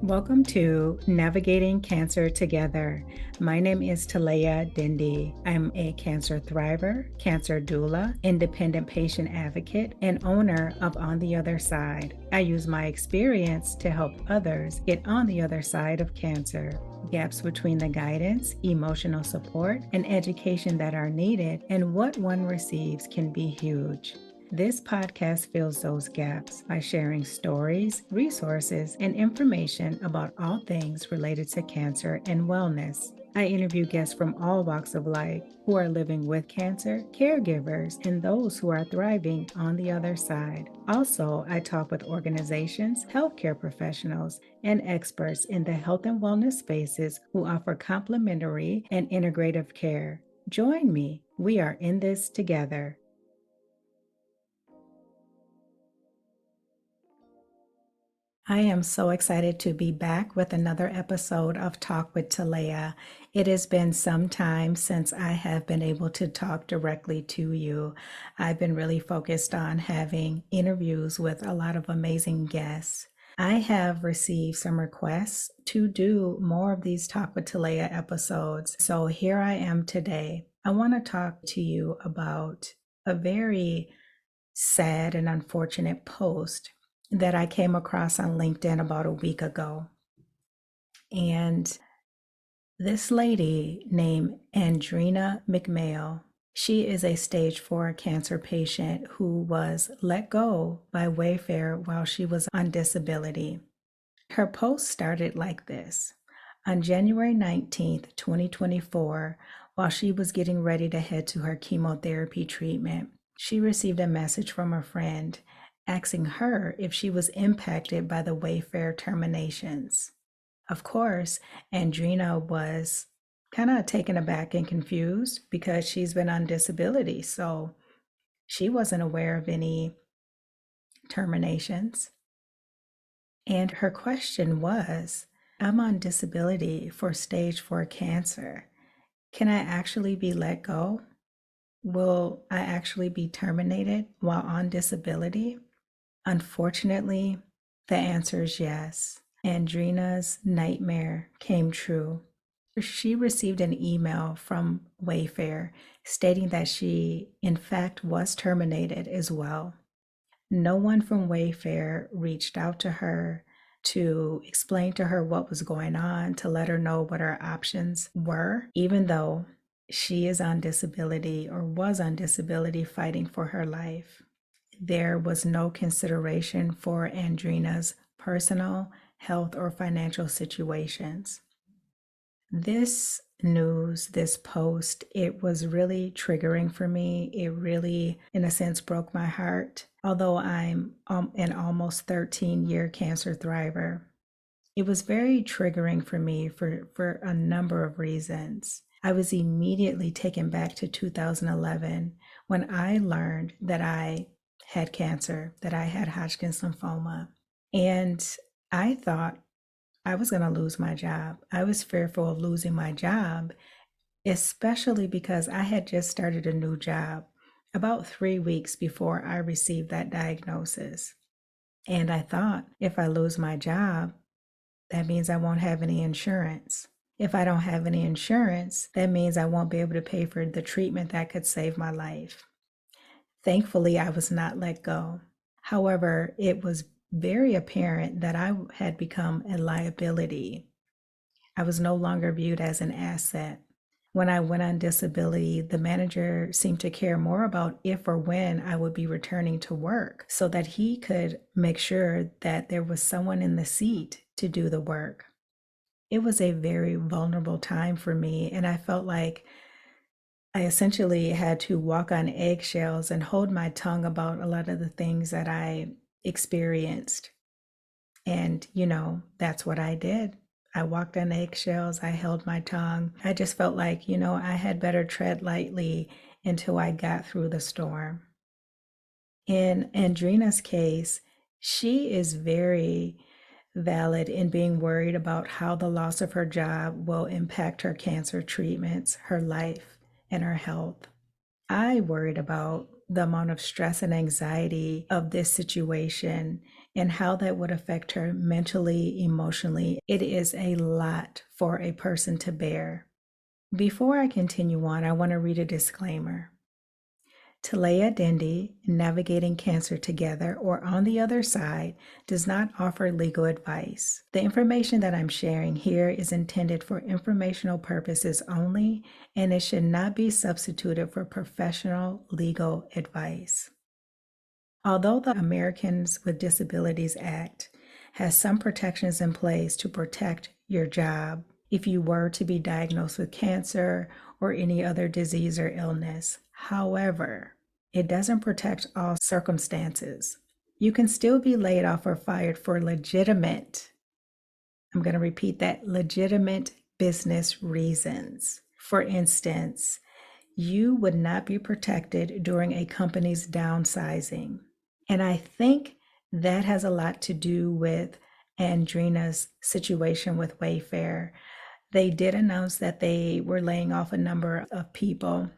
Welcome to Navigating Cancer Together. My name is Talaya Dendy. I'm a cancer thriver, cancer doula, independent patient advocate, and owner of On the Other Side. I use my experience to help others get on the other side of cancer. Gaps between the guidance, emotional support, and education that are needed and what one receives can be huge. This podcast fills those gaps by sharing stories, resources, and information about all things related to cancer and wellness. I interview guests from all walks of life who are living with cancer, caregivers, and those who are thriving on the other side. Also, I talk with organizations, healthcare professionals, and experts in the health and wellness spaces who offer complementary and integrative care. Join me. We are in this together. I am so excited to be back with another episode of Talk with Talaya. It has been some time since I have been able to talk directly to you. I've been really focused on having interviews with a lot of amazing guests. I have received some requests to do more of these Talk with Talaya episodes. So here I am today. I want to talk to you about a very sad and unfortunate post that I came across on LinkedIn about a week ago. And this lady named Andrena McMayo, she is a stage 4 cancer patient who was let go by Wayfair while she was on disability. Her post started like this. On January 19th, 2024, while she was getting ready to head to her chemotherapy treatment, she received a message from a friend asking her if she was impacted by the Wayfair terminations. Of course, Andrena was kind of taken aback and confused because she's been on disability, so she wasn't aware of any terminations. And her question was, I'm on disability for stage 4 cancer. Can I actually be let go? Will I actually be terminated while on disability? Unfortunately, the answer is yes. Andrena's nightmare came true. She received an email from Wayfair stating that she, in fact, was terminated as well. No one from Wayfair reached out to her to explain to her what was going on, to let her know what her options were, even though she is on disability or was on disability fighting for her life. There was no consideration for Andrena's personal, health, or financial situations. This news, this post, it was really triggering for me. It really, in a sense, broke my heart. Although I'm an almost 13-year cancer thriver, it was very triggering for me for a number of reasons. I was immediately taken back to 2011 when I learned that I had cancer, that I had Hodgkin's lymphoma. And I thought I was going to lose my job. I was fearful of losing my job, especially because I had just started a new job about 3 weeks before I received that diagnosis. And I thought, if I lose my job, that means I won't have any insurance. If I don't have any insurance, that means I won't be able to pay for the treatment that could save my life. Thankfully, I was not let go. However, it was very apparent that I had become a liability. I was no longer viewed as an asset. When I went on disability, the manager seemed to care more about if or when I would be returning to work so that he could make sure that there was someone in the seat to do the work. It was a very vulnerable time for me, and I felt like I essentially had to walk on eggshells and hold my tongue about a lot of the things that I experienced. And, that's what I did. I walked on eggshells. I held my tongue. I just felt like, I had better tread lightly until I got through the storm. In Andrena's case, she is very valid in being worried about how the loss of her job will impact her cancer treatments, her life, and her health. I worried about the amount of stress and anxiety of this situation and how that would affect her mentally, emotionally. It is a lot for a person to bear. Before I continue on, I want to read a disclaimer. Talaya Dendy, Navigating Cancer Together, or On the Other Side, does not offer legal advice. The information that I'm sharing here is intended for informational purposes only, and it should not be substituted for professional legal advice. Although the Americans with Disabilities Act has some protections in place to protect your job if you were to be diagnosed with cancer or any other disease or illness, however, it doesn't protect all circumstances. You can still be laid off or fired for legitimate, I'm going to repeat that, legitimate business reasons. For instance, you would not be protected during a company's downsizing. And I think that has a lot to do with Andrena's situation with Wayfair. They did announce that they were laying off a number of people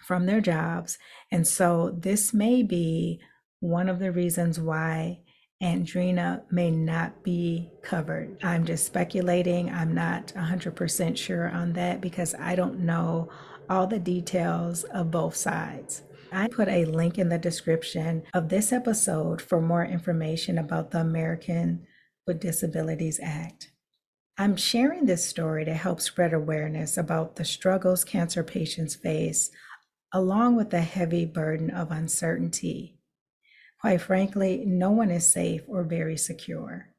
from their jobs. And so this may be one of the reasons why Andrena may not be covered. I'm just speculating. I'm not 100% sure on that because I don't know all the details of both sides. I put a link in the description of this episode for more information about the American with Disabilities Act. I'm sharing this story to help spread awareness about the struggles cancer patients face, along with the heavy burden of uncertainty. Quite frankly, no one is safe or very secure.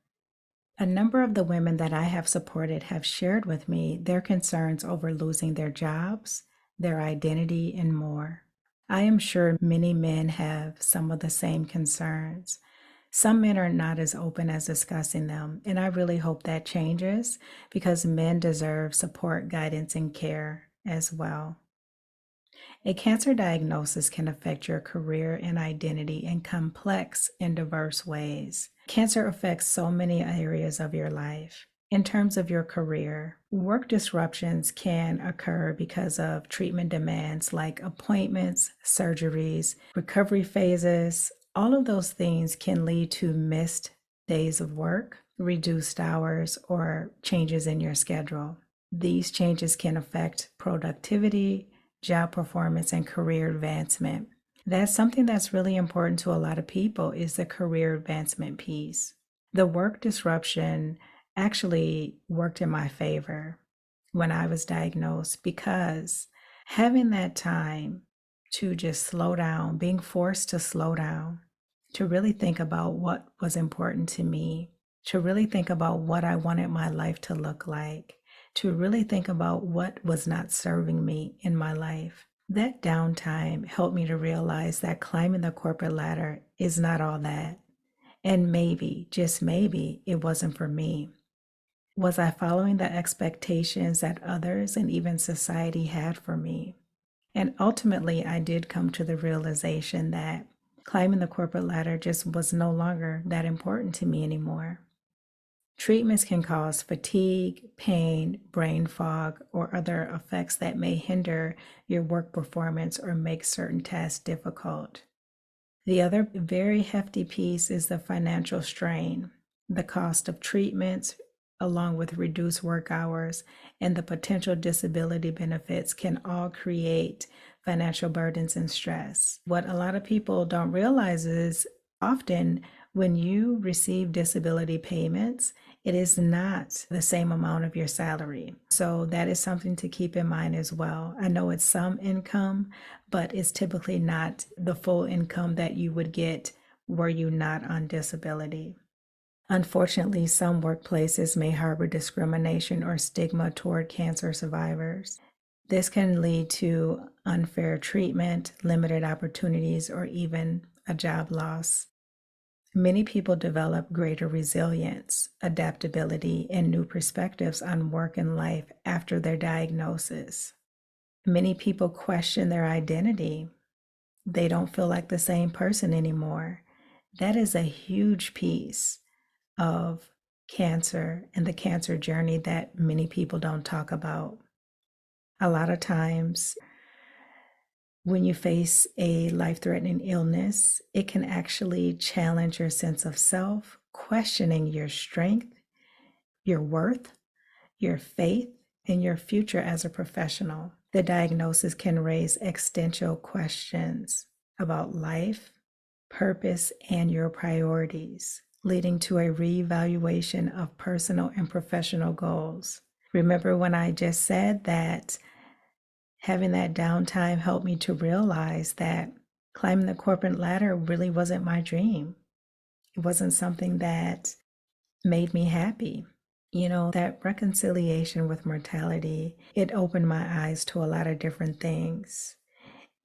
A number of the women that I have supported have shared with me their concerns over losing their jobs, their identity, and more. I am sure many men have some of the same concerns. Some men are not as open as discussing them, and I really hope that changes because men deserve support, guidance, and care as well. A cancer diagnosis can affect your career and identity in complex and diverse ways. Cancer affects so many areas of your life. In terms of your career, work disruptions can occur because of treatment demands like appointments, surgeries, recovery phases. All of those things can lead to missed days of work, reduced hours, or changes in your schedule. These changes can affect productivity, job performance, and career advancement. That's something that's really important to a lot of people is the career advancement piece. The work disruption actually worked in my favor when I was diagnosed because having that time to just slow down, being forced to slow down, to really think about what was important to me, to really think about what I wanted my life to look like, to really think about what was not serving me in my life. That downtime helped me to realize that climbing the corporate ladder is not all that. And maybe, just maybe, it wasn't for me. Was I following the expectations that others and even society had for me? And ultimately, I did come to the realization that climbing the corporate ladder just was no longer that important to me anymore. Treatments can cause fatigue, pain, brain fog, or other effects that may hinder your work performance or make certain tasks difficult. The other very hefty piece is the financial strain. The cost of treatments, along with reduced work hours and the potential disability benefits, can all create financial burdens and stress. What a lot of people don't realize is often when you receive disability payments, it is not the same amount of your salary. So that is something to keep in mind as well. I know it's some income, but it's typically not the full income that you would get were you not on disability. Unfortunately, some workplaces may harbor discrimination or stigma toward cancer survivors. This can lead to unfair treatment, limited opportunities, or even a job loss. Many people develop greater resilience, adaptability, and new perspectives on work and life after their diagnosis. Many people question their identity. They don't feel like the same person anymore. That is a huge piece of cancer and the cancer journey that many people don't talk about. A lot of times, When you face a life-threatening illness, it can actually challenge your sense of self, questioning your strength, your worth, your faith, and your future as a professional. The diagnosis can raise existential questions about life, purpose, and your priorities, leading to a reevaluation of personal and professional goals. Remember when I just said that having that downtime helped me to realize that climbing the corporate ladder really wasn't my dream. It wasn't something that made me happy. That reconciliation with mortality, it opened my eyes to a lot of different things.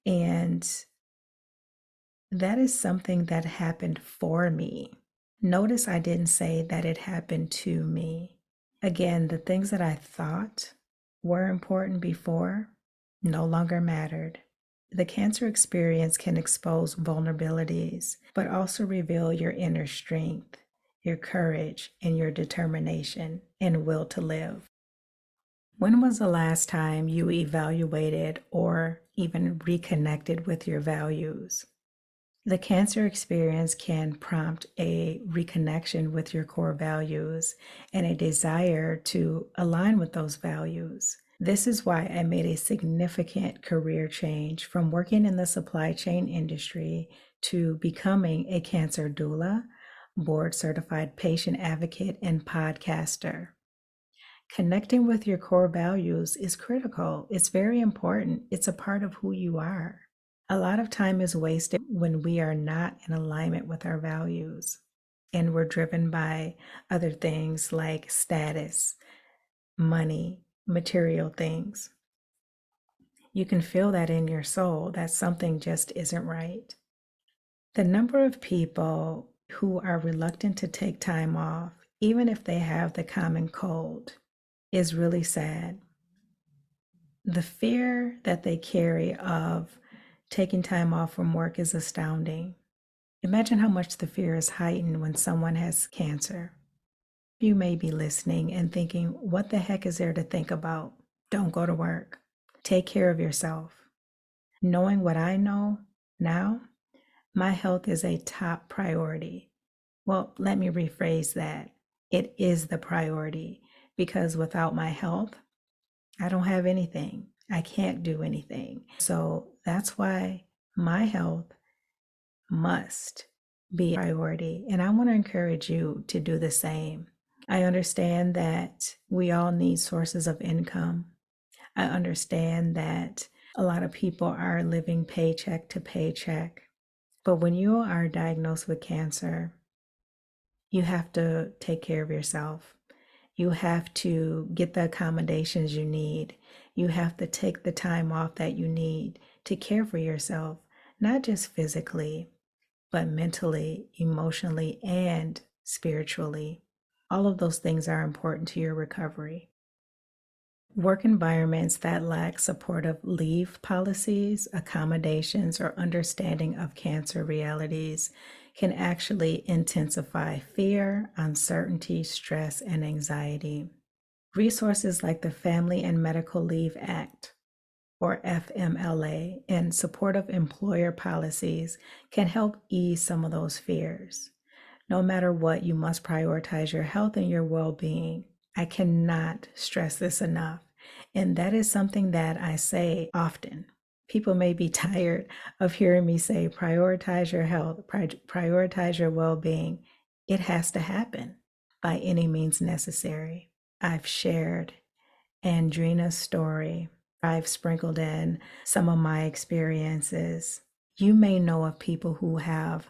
And that is something that happened for me. Notice I didn't say that it happened to me. Again, the things that I thought were important before no longer mattered. The cancer experience can expose vulnerabilities, but also reveal your inner strength, your courage, and your determination and will to live. When was the last time you evaluated or even reconnected with your values? The cancer experience can prompt a reconnection with your core values and a desire to align with those values. This is why I made a significant career change from working in the supply chain industry to becoming a cancer doula, board certified patient advocate, and podcaster. Connecting with your core values is critical. It's very important. It's a part of who you are. A lot of time is wasted when we are not in alignment with our values and we're driven by other things like status, money, material things. You can feel that in your soul that something just isn't right. The number of people who are reluctant to take time off, even if they have the common cold, is really sad. The fear that they carry of taking time off from work is astounding. Imagine how much the fear is heightened when someone has cancer. You may be listening and thinking, what the heck is there to think about? Don't go to work. Take care of yourself. Knowing what I know now, my health is a top priority. Well, let me rephrase that. It is the priority because without my health, I don't have anything. I can't do anything. So that's why my health must be a priority. And I want to encourage you to do the same. I understand that we all need sources of income. I understand that a lot of people are living paycheck to paycheck. But when you are diagnosed with cancer, you have to take care of yourself. You have to get the accommodations you need. You have to take the time off that you need to care for yourself, not just physically, but mentally, emotionally, and spiritually. All of those things are important to your recovery. Work environments that lack supportive leave policies, accommodations, or understanding of cancer realities can actually intensify fear, uncertainty, stress, and anxiety. Resources like the Family and Medical Leave Act, or FMLA, and supportive employer policies can help ease some of those fears. No matter what, you must prioritize your health and your well-being. I cannot stress this enough. And that is something that I say often. People may be tired of hearing me say, prioritize your health, prioritize your well-being. It has to happen by any means necessary. I've shared Andrena's story. I've sprinkled in some of my experiences. You may know of people who have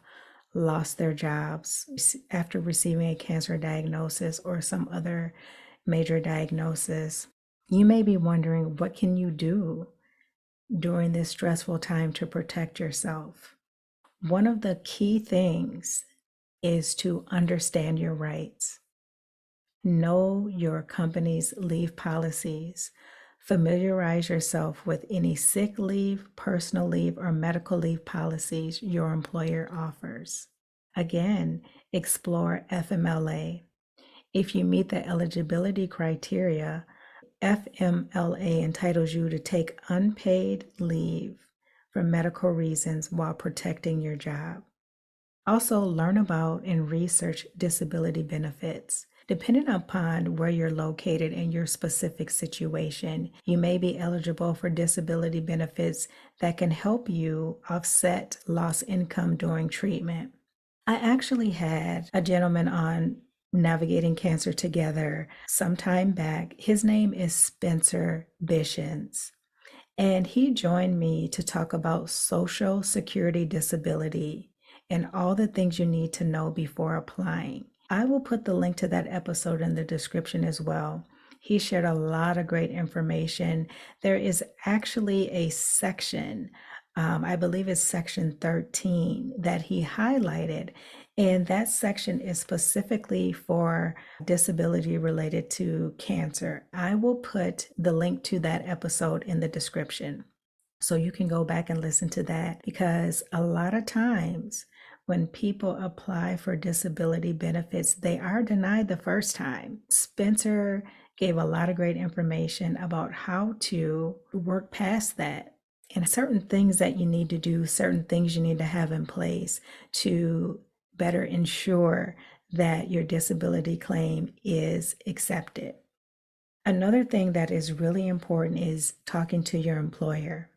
lost their jobs after receiving a cancer diagnosis or some other major diagnosis. You may be wondering, what can you do during this stressful time to protect yourself? One of the key things is to understand your rights. Know your company's leave policies. Familiarize yourself with any sick leave, personal leave, or medical leave policies your employer offers. Again, explore FMLA. If you meet the eligibility criteria, FMLA entitles you to take unpaid leave for medical reasons while protecting your job. Also, learn about and research disability benefits. Depending upon where you're located in your specific situation, you may be eligible for disability benefits that can help you offset lost income during treatment. I actually had a gentleman on Navigating Cancer Together some time back. His name is Spencer Bishens. And he joined me to talk about Social Security disability and all the things you need to know before applying. I will put the link to that episode in the description as well. He shared a lot of great information. There is actually a section, I believe it's section 13, that he highlighted. And that section is specifically for disability related to cancer. I will put the link to that episode in the description so you can go back and listen to that, because a lot of times when people apply for disability benefits, they are denied the first time. Spencer gave a lot of great information about how to work past that and certain things that you need to do, certain things you need to have in place to better ensure that your disability claim is accepted. Another thing that is really important is talking to your employer.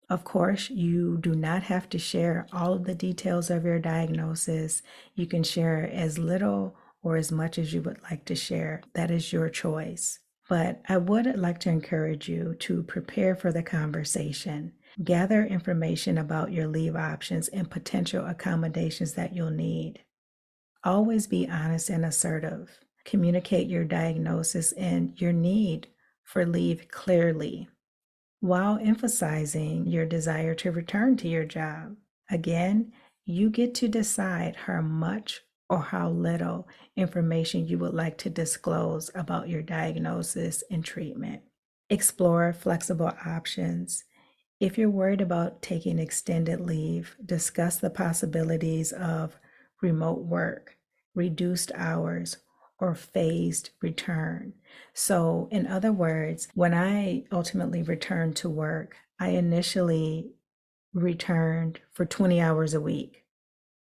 Of course, you do not have to share all of the details of your diagnosis. You can share as little or as much as you would like to share. That is your choice. But I would like to encourage you to prepare for the conversation. Gather information about your leave options and potential accommodations that you'll need. Always be honest and assertive. Communicate your diagnosis and your need for leave clearly, while emphasizing your desire to return to your job. Again, you get to decide how much or how little information you would like to disclose about your diagnosis and treatment. Explore flexible options. If you're worried about taking extended leave, discuss the possibilities of remote work, reduced hours, or phased return. So, in other words, when I ultimately returned to work, I initially returned for 20 hours a week,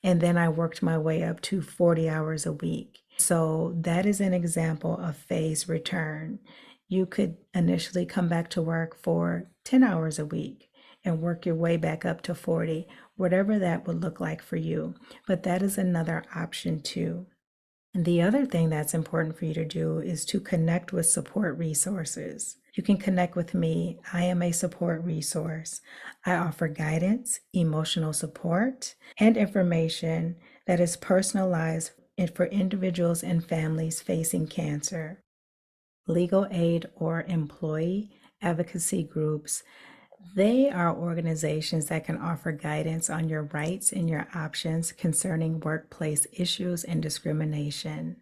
and then I worked my way up to 40 hours a week. So, that is an example of phased return. You could initially come back to work for 10 hours a week and work your way back up to 40, whatever that would look like for you. But that is another option too. And the other thing that's important for you to do is to connect with support resources. You can connect with me. I am a support resource. I offer guidance, emotional support, and information that is personalized for individuals and families facing cancer. Legal aid or employee advocacy groups, they are organizations that can offer guidance on your rights and your options concerning workplace issues and discrimination.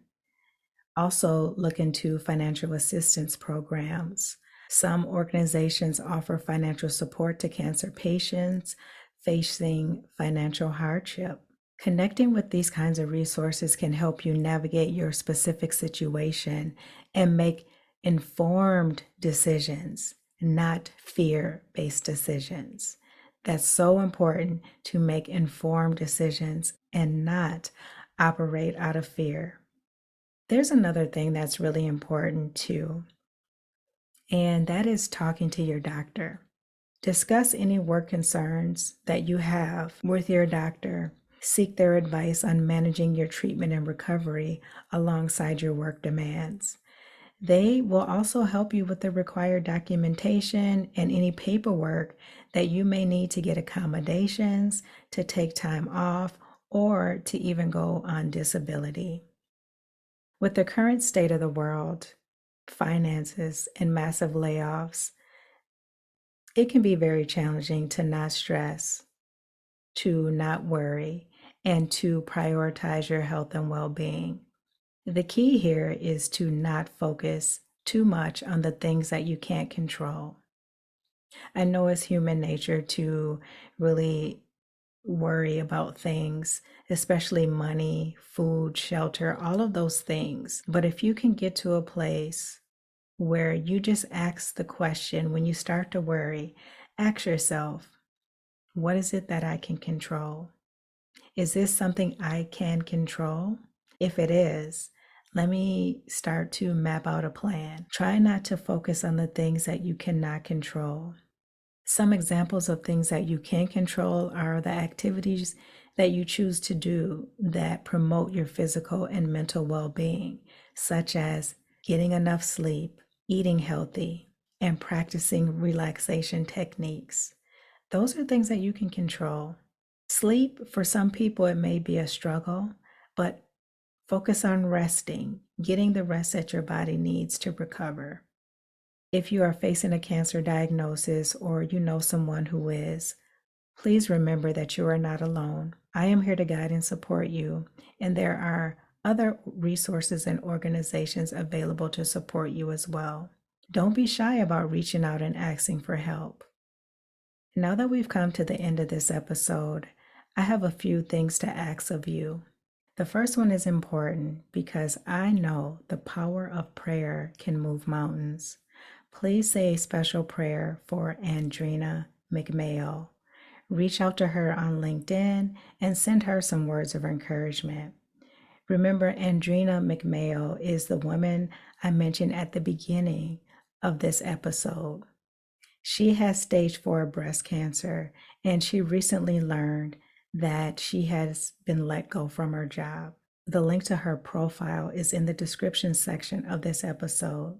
Also, look into financial assistance programs. Some organizations offer financial support to cancer patients facing financial hardship. Connecting with these kinds of resources can help you navigate your specific situation and make informed decisions, not fear-based decisions. That's so important, to make informed decisions and not operate out of fear. There's another thing that's really important too, and that is talking to your doctor. Discuss any work concerns that you have with your doctor. Seek their advice on managing your treatment and recovery alongside your work demands. They will also help you with the required documentation and any paperwork that you may need to get accommodations, to take time off, or to even go on disability. With the current state of the world, finances, and massive layoffs, it can be very challenging to not stress, to not worry, and to prioritize your health and well-being. The key here is to not focus too much on the things that you can't control. I know it's human nature to really worry about things, especially money, food, shelter, all of those things. But if you can get to a place where you just ask the question, when you start to worry, ask yourself, What is it that I can control? Is this something I can control? If it is, let me start to map out a plan. Try not to focus on the things that you cannot control. Some examples of things that you can control are the activities that you choose to do that promote your physical and mental well-being, such as getting enough sleep, eating healthy, and practicing relaxation techniques. Those are things that you can control. Sleep, for some people, it may be a struggle, but focus on resting, getting the rest that your body needs to recover. If you are facing a cancer diagnosis or you know someone who is, please remember that you are not alone. I am here to guide and support you, and there are other resources and organizations available to support you as well. Don't be shy about reaching out and asking for help. Now that we've come to the end of this episode, I have a few things to ask of you. The first one is important because I know the power of prayer can move mountains. Please say a special prayer for Andrena McMayo. Reach out to her on LinkedIn and send her some words of encouragement. Remember, Andrena McMayo is the woman I mentioned at the beginning of this episode. She has stage 4 breast cancer, and she recently learned that she has been let go from her job. The link to her profile is in the description section of this episode.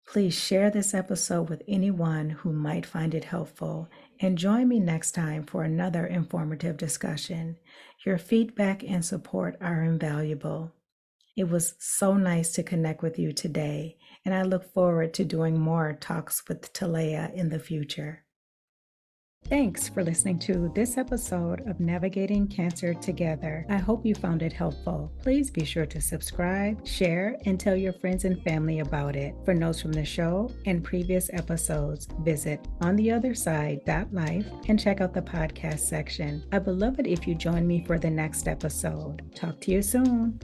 Please share this episode with anyone who might find it helpful, and join me next time for another informative discussion. Your feedback and support are invaluable. It was so nice to connect with you today, and I look forward to doing more talks with Talaya in the future. Thanks for listening to this episode of Navigating Cancer Together. I hope you found it helpful. Please be sure to subscribe, share, and tell your friends and family about it. For notes from the show and previous episodes, visit ontheotherside.life and check out the podcast section. I would love it if you join me for the next episode. Talk to you soon.